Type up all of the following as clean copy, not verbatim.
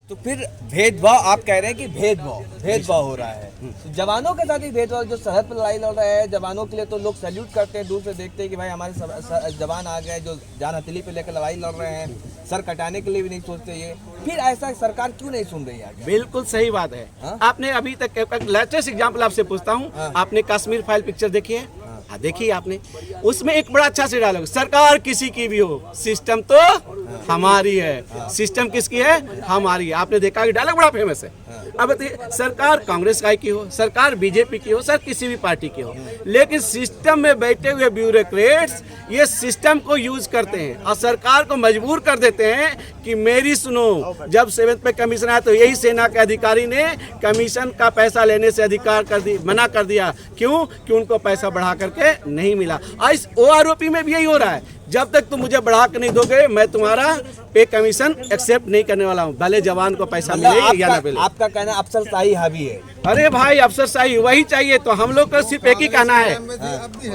तो फिर भेदभाव, आप कह रहे हैं कि भेदभाव हो रहा है, तो जवानों के साथ ही भेदभाव। जो सरहद पर लड़ाई लड़ रहे हैं जवानों के लिए तो लोग सैल्यूट करते हैं, दूर से देखते हैं कि भाई हमारे जवान आ गए जो जान हथेली पे लेकर लड़ाई लड़ रहे हैं, सर कटाने के लिए भी नहीं सोचते ये। फिर ऐसा सरकार क्यों नहीं सुन रही है? बिल्कुल सही बात है। आपने अभी तक लेटेस्ट एग्जाम्पल आपसे पूछता हूँ, आपने कश्मीर फाइल पिक्चर देखी है? देखिए आपने, उसमें एक बड़ा अच्छा से डायलॉग, सरकार किसी की भी हो सिस्टम तो हमारी है। सिस्टम किसकी है? हमारी है। आपने देखा कि डायलॉग बड़ा फेमस है। अब सरकार कांग्रेस की हो, सरकार बीजेपी की हो, सर किसी भी पार्टी की हो, लेकिन सिस्टम में बैठे हुए ब्यूरोक्रेट्स ये सिस्टम को यूज करते हैं और सरकार को मजबूर कर देते हैं कि मेरी सुनो। जब 7th पे कमीशन आया तो यही सेना के अधिकारी ने कमीशन का पैसा लेने से मना कर दिया। क्यों? कि उनको पैसा बढ़ा करके नहीं मिला। और इस OROP में भी यही हो रहा है, जब तक तुम मुझे बढ़ा के नहीं दोगे मैं तुम्हारा पे कमीशन एक्सेप्ट नहीं करने वाला हूँ, भले जवान को पैसा मिले या ना मिले। आपका कहना अफसरशाही हावी है? अरे भाई अफसरशाही वही चाहिए, तो हम लोग को सिर्फ एक ही कहना है,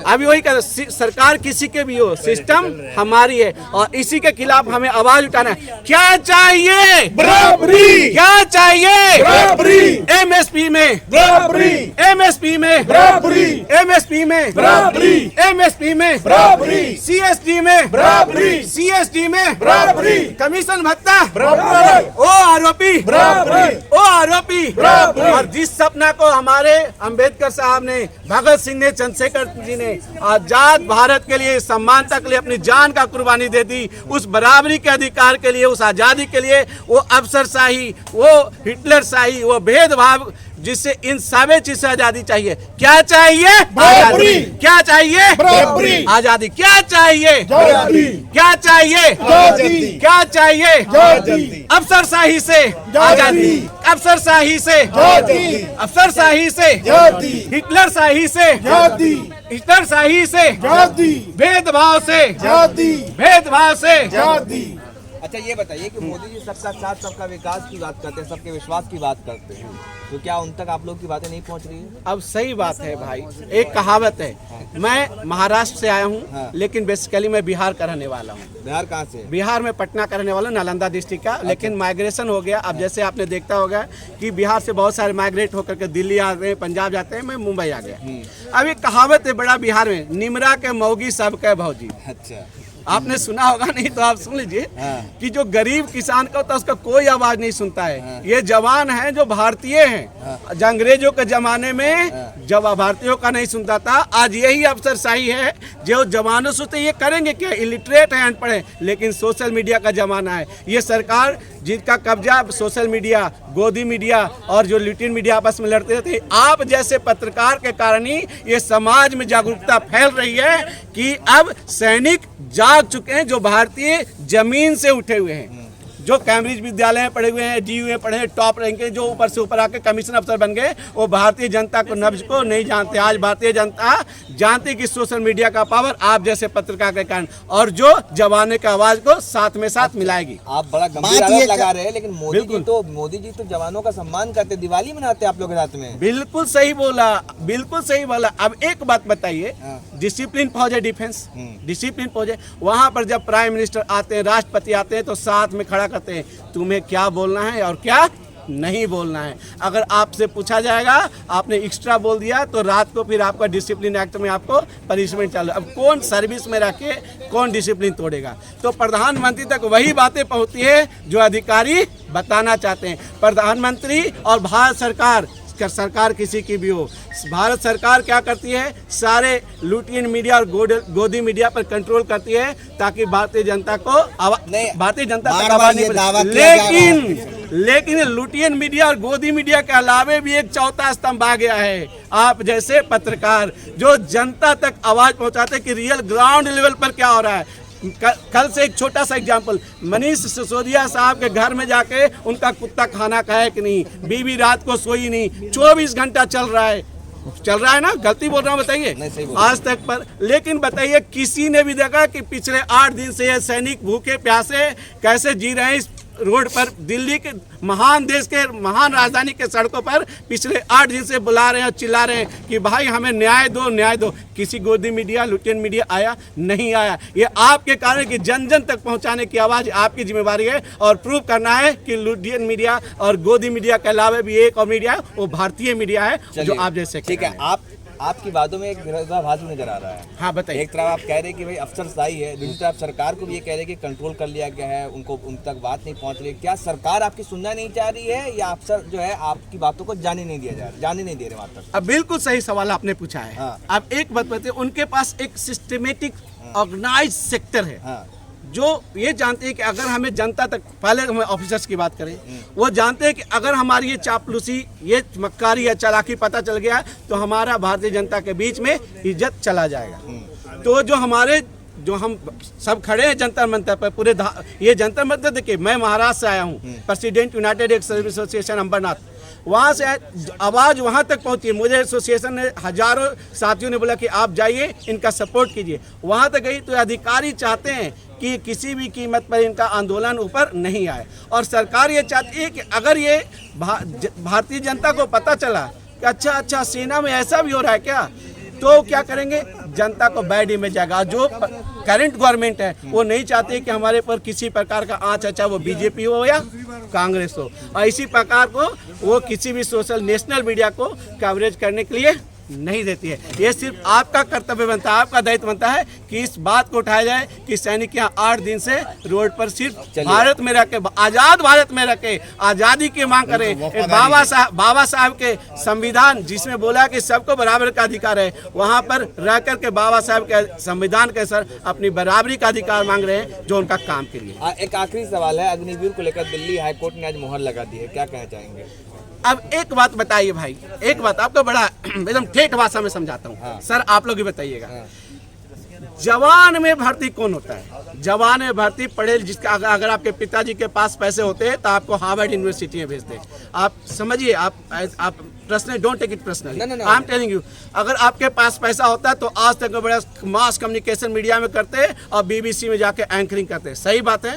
अभी वही कहना, सरकार किसी के भी हो सिस्टम हमारी है और इसी के खिलाफ हमें आवाज उठाना है। क्या चाहिए? बराबरी। क्या चाहिए? बराबरी। MSP में बराबरी। MSP में बराबरी। MSP में बराबरी। MSP में बराबरी। CSD में बराबरी। CSD में बराबरी। कमीशन भत्ता बराबरी। OROP बराबरी। OROP बराबरी। और जिस सपना को हमारे अंबेडकर साहब ने, भगत सिंह ने, चंद्रशेखर जी ने आजाद भारत के लिए, सम्मानता के लिए अपनी जान का कुर्बानी दे दी, उस बराबरी के अधिकार के लिए, उस आजादी के लिए, वो अफसरशाही, वो हिटलरशाही, वो भेदभाव जिससे इन सारे चीज से आजादी चाहिए। क्या चाहिए? बराबरी। क्या चाहिए? बराबरी। आजादी। क्या चाहिए? आजादी। क्या चाहिए? आजादी। क्या चाहिए? आजादी। अफसरशाही से आजादी, अफसरशाही से आजादी, अफसरशाही से आजादी, हिटलरशाही से आजादी, हिटलरशाही से आजादी, भेदभाव से आजादी, भेदभाव से आजादी। अच्छा ये बताइए कि मोदी जी सबका साथ सबका विकास की बात करते हैं, सबके विश्वास की बात करते हैं, तो क्या उन तक आप लोग की बातें नहीं पहुंच रही है? अब सही बात है भाई, एक कहावत है, मैं महाराष्ट्र से आया हूँ लेकिन बेसिकली मैं बिहार का रहने वाला हूँ। बिहार कहाँ से? बिहार में पटना का रहने वाला हूँ, नालंदा डिस्ट्रिक्ट का, लेकिन माइग्रेशन हो गया। अब जैसे आपने देखता होगा कि बिहार से बहुत सारे माइग्रेट होकर के दिल्ली आते हैं, पंजाब जाते हैं, मैं मुंबई आ गया। अब एक कहावत है बड़ा बिहार में, निमरा के मौगी सबके भौजी। अच्छा, आपने सुना होगा, नहीं तो आप सुन लीजिए कि जो गरीब किसान का होता है उसका कोई आवाज नहीं सुनता है। ये जवान हैं जो भारतीय हैं, जो अंग्रेजों के जमाने में जब भारतीयों का नहीं सुनता था, आज यही अफसरशाही है जो जवानों से। ये करेंगे क्या? इलिटरेट है, अनपढ़ है, लेकिन सोशल मीडिया का जमाना है। ये सरकार जिनका कब्जा सोशल मीडिया, गोदी मीडिया और जो लिटिन मीडिया आपस में लड़ते रहते, आप जैसे पत्रकार के कारण ही ये समाज में जागरूकता फैल रही है कि अब सैनिक जाग चुके हैं जो भारतीय जमीन से उठे हुए हैं, जो कैम्ब्रिज विद्यालय में पढ़े हुए हैं, GU में पढ़े, टॉप रैंक के, जो ऊपर से ऊपर आके कमीशन अफसर बन गए, वो भारतीय जनता को, नब्ज को नहीं जानते। आज भारतीय जनता जानती कि सोशल मीडिया का पावर आप जैसे पत्रकार के कारण, और जो जवानों की आवाज को साथ में साथ मिलाएगी। आप बड़ा गंभीर आरोप लगा रहे हैं, लेकिन मोदी जी तो जवानों का सम्मान करते, दिवाली मनाते आप लोग के साथ में। बिल्कुल सही बोला, बिल्कुल सही बोला। अब एक बात बताइए, डिसिप्लिन फौज है, डिफेंस डिसिप्लिन फौज है, वहां पर जब प्राइम मिनिस्टर आते हैं, राष्ट्रपति आते हैं, तो साथ में खड़ा करते हैं, तुम्हें क्या बोलना है और क्या नहीं बोलना है। अगर आपसे पूछा जाएगा आपने एक्स्ट्रा बोल दिया तो रात को फिर आपका डिसिप्लिन एक्ट में आपको पनिशमेंट चालू। अब कौन सर्विस में रख के कौन डिसिप्लिन तोड़ेगा? तो प्रधानमंत्री तक वही बातें पहुंचती है जो अधिकारी बताना चाहते हैं। प्रधानमंत्री और भारत सरकार किसी की भी हो, भारत सरकार क्या करती है, सारे लुटियन मीडिया और गोदी मीडिया पर कंट्रोल करती है ताकि भारतीय जनता को भारतीय जनता तक आवाज नहीं। लेकिन लुटियन मीडिया और गोदी मीडिया के अलावे भी एक चौथा स्तंभ आ गया है, आप जैसे पत्रकार जो जनता तक आवाज पहुंचाते कि रियल ग्राउंड लेवल पर क्या हो रहा है। कल से एक छोटा सा एग्जाम्पल, मनीष सिसोदिया साहब के घर में जाके उनका कुत्ता खाना खाया कि नहीं, बीवी रात को सोई नहीं, 24 घंटा चल रहा है ना, गलती बोल रहा हूँ बताइए आज तक पर। लेकिन बताइए किसी ने भी देखा कि पिछले 8 दिन से ये सैनिक भूखे प्यासे कैसे जी रहे हैं इस रोड पर दिल्ली के महान देश के महान राजधानी के सड़कों पर पिछले 8 दिन से बुला रहे हैं और चिल्ला रहे हैं कि भाई हमें न्याय दो, न्याय दो। किसी गोदी मीडिया, लुटेन मीडिया आया नहीं आया। ये आपके कारण कि जन जन तक पहुंचाने की आवाज़ आपकी जिम्मेवारी है और प्रूव करना है कि लुटेन मीडिया और गोदी मीडिया के अलावा भी एक और मीडिया है, वो भारतीय मीडिया है जो आप जैसे ठीक है। आपकी बातों में एक विरोधाभास भी नजर आ रहा है। हाँ बताइए। एक तरफ आप कह रहे हैं कि भाई अफसरशाही है, दूसरी तरफ सरकार को भी ये कह रहे हैं कि कंट्रोल कर लिया गया है, उनको उन तक बात नहीं पहुंच रही। क्या सरकार आपकी सुनना नहीं चाह रही है या अफसर जो है आपकी बातों को जाने नहीं दे रहे वहां तक? अब बिल्कुल सही सवाल आपने पूछा है। हाँ। अब एक बात बताइए, उनके पास एक सिस्टमेटिक ऑर्गेनाइज सेक्टर है हाँ। जो ये जानते हैं कि अगर हमें जनता तक, पहले हम ऑफिसर्स की बात करें, वो जानते हैं कि अगर हमारी ये चापलूसी, ये मक्कारी या चालाकी पता चल गया तो हमारा भारतीय जनता के बीच में इज्जत चला जाएगा। तो जो हम सब खड़े हैं जंतर मंतर पर, पूरे ये जंतर मंतर देखिए, मैं महाराष्ट्र से आया हूँ, president united ex service association Ambernath, वहाँ से आवाज़ वहाँ तक पहुँची। मुझे एसोसिएशन ने हजारों साथियों ने बोला कि आप जाइए, इनका सपोर्ट कीजिए। वहाँ तक गई तो अधिकारी चाहते हैं कि किसी भी कीमत पर इनका आंदोलन ऊपर नहीं आए, और सरकार ये चाहती है कि अगर ये भारतीय जनता को पता चला कि अच्छा सेना में ऐसा भी हो रहा है क्या, तो क्या करेंगे, जनता को बैड इमेज आएगा। जो करंट गवर्नमेंट है वो नहीं चाहती कि हमारे पर किसी प्रकार का आँच, अच्छा वो बीजेपी हो या कांग्रेस हो, और इसी प्रकार को वो किसी भी सोशल नेशनल मीडिया को कवरेज करने के लिए नहीं देती है। ये सिर्फ आपका कर्तव्य बनता है, आपका दायित्व बनता है कि इस बात को उठाया जाए कि सैनिक यहाँ 8 दिन से रोड पर सिर्फ भारत में रह के, आजाद भारत में रह के आजादी की मांग करें। बाबा साहब के संविधान जिसमें बोला कि सबको बराबर का अधिकार है, वहाँ पर रह कर के बाबा साहब के संविधान के सर अपनी बराबरी का अधिकार मांग रहे हैं, जो उनका काम के लिए। एक आखिरी सवाल है, अग्निवीर को लेकर दिल्ली हाईकोर्ट ने आज मुहर लगा दी है, क्या कहना चाहेंगे? अब एक बात बताइए भाई, एक बात आपको बड़ा एकदम ठेठ भाषा में समझाता हूँ। हाँ। सर आप लोग ही बताइएगा। हाँ। जवान में भर्ती कौन होता है? जवान में भर्ती पढ़े, जिसका अगर आपके पिताजी के पास पैसे होते हैं तो आपको हार्वर्ड यूनिवर्सिटी में भेजते हैं। आप समझिए, आप personally don't take it personally, I am telling you, अगर आपके पास पैसा होता है तो आज तक बड़ा मास कम्युनिकेशन मीडिया में करते हैं और बीबीसी में जाके एंकरिंग करते हैं। सही बात है।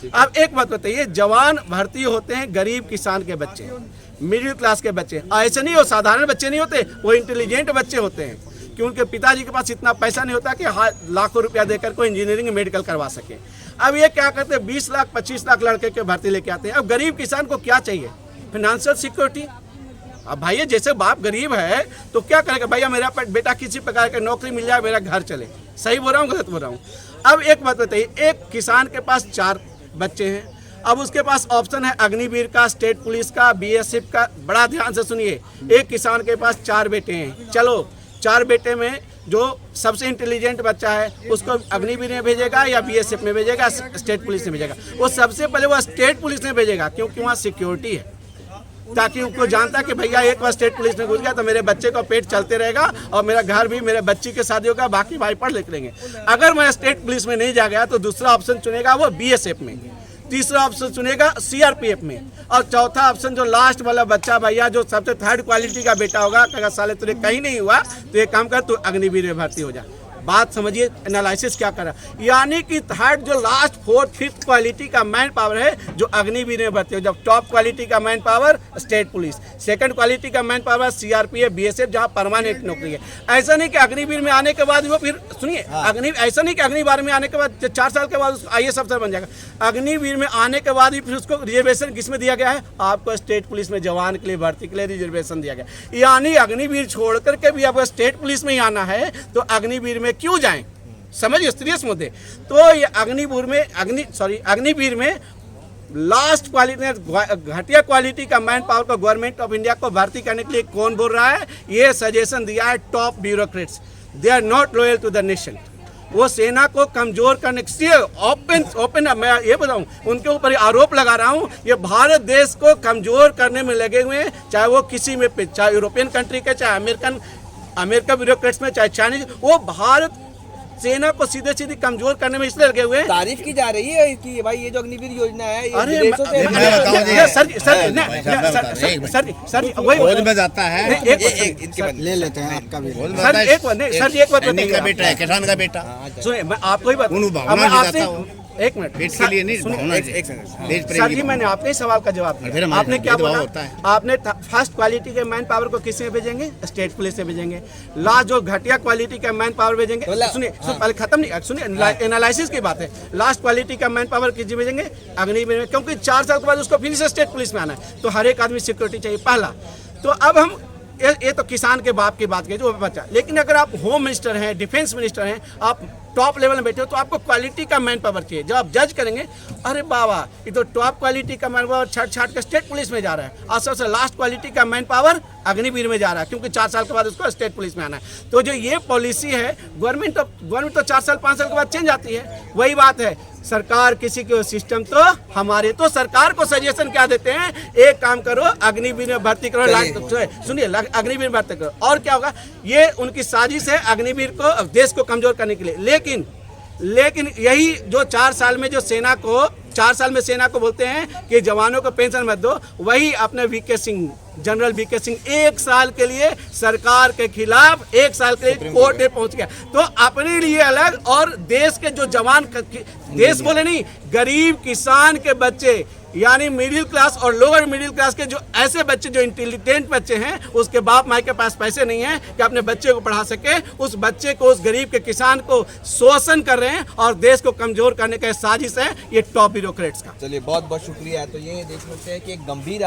अब एक बात बताइए, जवान भर्ती होते हैं गरीब किसान के बच्चे, मिडिल क्लास के बच्चे। ऐसे नहीं हो, साधारण बच्चे नहीं होते, वो इंटेलिजेंट बच्चे होते हैं कि उनके पिताजी के पास इतना पैसा नहीं होता कि लाखों रुपया देकर कोई इंजीनियरिंग मेडिकल करवा सके। अब ये क्या करते हैं, 20 लाख 25 लाख लड़के के भर्ती लेके आते हैं। अब गरीब किसान को क्या चाहिए? Financial security. अब भाई जैसे बाप गरीब है तो क्या करेगा, भैया मेरा बेटा किसी प्रकार की नौकरी मिल जाए, मेरा घर चले। सही बोल रहा हूँ, गलत बोल रहा हूँ? अब एक बात बताइए, एक किसान के पास 4 बच्चे हैं, अब उसके पास ऑप्शन है अग्निवीर का, स्टेट पुलिस का, बीएसएफ का। बड़ा ध्यान से सुनिए, एक किसान के पास 4 बेटे हैं, चलो 4 बेटे में जो सबसे इंटेलिजेंट बच्चा है उसको अग्निवीर में भेजेगा या बीएसएफ में भेजेगा, स्टेट पुलिस में भेजेगा? वो सबसे पहले वो स्टेट पुलिस में भेजेगा, क्योंकि वहाँ सिक्योरिटी है, ताकि उनको जानता कि भैया एक बार स्टेट पुलिस में घुस गया तो मेरे बच्चे का पेट चलते रहेगा और मेरा घर भी, मेरे बच्ची के शादी होगा, बाकी भाई पढ़ लिख लेंगे। अगर मैं स्टेट पुलिस में नहीं जा गया तो दूसरा ऑप्शन चुनेगा वो बीएसएफ में, तीसरा ऑप्शन चुनेगा सीआरपीएफ में, और चौथा ऑप्शन जो लास्ट वाला बच्चा भैया जो सबसे 3rd क्वालिटी का बेटा होगा, अगर साले तुझे कहीं नहीं हुआ तो एक काम कर, तू अग्निवीर में भर्ती हो जा। बात समझिए, एनालिसिस क्या कर रहा है, यानी कि 3rd जो लास्ट 4th 5th क्वालिटी का मैन पावर है जो अग्निवीर में भर्ती हो। जब टॉप क्वालिटी का man power state police, 2nd quality का मैन पावर सीआरपीएफ, बीएसएफ, जहां परमानेंट नौकरी है। ऐसा नहीं कि अग्निवीर में आने के बाद वो फिर सुनिए, ऐसा नहीं कि अग्निवीर में आने के बाद 4 साल के बाद आईएएस अफसर बन जाएगा। अग्निवीर में आने के बाद भी फिर उसको रिजर्वेशन किसमें दिया गया है? आपको स्टेट पुलिस में जवान के लिए भर्ती के लिए रिजर्वेशन दिया गया। यानी अग्निवीर छोड़ करके भी आपको स्टेट पुलिस में ही आना है तो अग्निवीर में क्यों जाएं? समझिए, सीरियस मुद्दे। तो ये अग्निवीर में लास्ट क्वालिटी, घटिया क्वालिटी का मैन पावर को गवर्नमेंट ऑफ इंडिया को भर्ती करने के लिए कौन बोल रहा है? ये सजेशन दिया है top bureaucrats. They are not loyal to the nation. वो सेना को कमजोर करने के लिए ओपन मैं ये बताऊं, उनके ऊपर आरोप लगा रहा हूं, ये भारत देश को कमजोर करने में लगे हुए हैं, चाहे वो किसी में, चाहे यूरोपियन कंट्री के, चाहे अमेरिका ब्यूरोक्रेट्स में, चाहे चाइनीज, वो भारत सेना को सीधे सीधे कमजोर करने में इसलिए लगे हुए हैं। तारीफ की जा रही है कि भाई ये जो अग्निवीर योजना है ये अरे विदेशों से सर वही में जाता है, ले लेते हैं आपका भी सर। एक बात बताइए, बेटा है, किसान का बेटा। सुनिए, मैं आपको ही एक मिनट पेट के लिए नहीं, सुनिए, भावना एक से। सेकंड देश प्रेम सर की जी मैंने आपके ही सवाल का जवाब फिर दिया। हमारे आपने यहाँ क्या भेदभाव बोला? होता है। आपने फर्स्ट क्वालिटी के मैन पावर को किस में भेजेंगे? स्टेट पुलिस से भेजेंगे। लास्ट जो घटिया क्वालिटी का मैन पावर भेजेंगे, तो सुनिए पहले खत्म नहीं, सुनिए एनालिसिस की बात है। लास्ट क्वालिटी का मैन पावर किस में भेजेंगे? अग्निवीर में, क्योंकि 4 साल के बाद उसको फिर से स्टेट पुलिस में आना है, तो हर एक आदमी सिक्योरिटी चाहिए पहला। तो अब हम ये तो किसान के बाप की बात की जो बच्चा, लेकिन अगर आप होम मिनिस्टर हैं, डिफेंस मिनिस्टर हैं, आप टॉप लेवल में बैठे हो, तो आपको क्वालिटी का मैन पावर चाहिए। जब आप जज करेंगे, अरे बाबा ये तो टॉप क्वालिटी का मैन पावर छाट के स्टेट पुलिस में जा रहा है, और सबसे लास्ट क्वालिटी का मैन पावर अग्निवीर में जा रहा है, क्योंकि 4 साल के बाद उसको स्टेट पुलिस में आना है। तो जो ये पॉलिसी है, गवर्नमेंट तो 4 साल 5 साल के बाद चेंज आती है। वही बात है, सरकार किसी के सिस्टम तो हमारे, तो सरकार को सजेशन क्या देते हैं? एक काम करो, अग्निवीर में भर्ती करो, सुनिए अग्निवीर में भर्ती करो, और क्या होगा? ये उनकी साजिश है अग्निवीर को, देश को कमजोर करने के लिए। लेकिन यही जो 4 साल में जो सेना को बोलते हैं कि जवानों को पेंशन मत दो, वही अपने VK Singh, general VK Singh 1 साल के लिए सरकार के खिलाफ 1 साल के लिए कोर्ट में पहुंच गया। तो अपने लिए अलग, और देश के जो जवान, देश बोले नहीं, गरीब किसान के बच्चे, यानी मिडिल क्लास और लोअर मिडिल क्लास के जो ऐसे बच्चे जो इंटेलिजेंट बच्चे हैं, उसके बाप माई के पास पैसे नहीं है कि अपने बच्चे को पढ़ा सके, उस बच्चे को, उस गरीब के किसान को शोषण कर रहे हैं, और देश को कमजोर करने का साजिश है ये टॉप ब्यूरोक्रेट्स का। चलिए बहुत बहुत शुक्रिया। तो ये देख सकते हैं कि एक गंभीर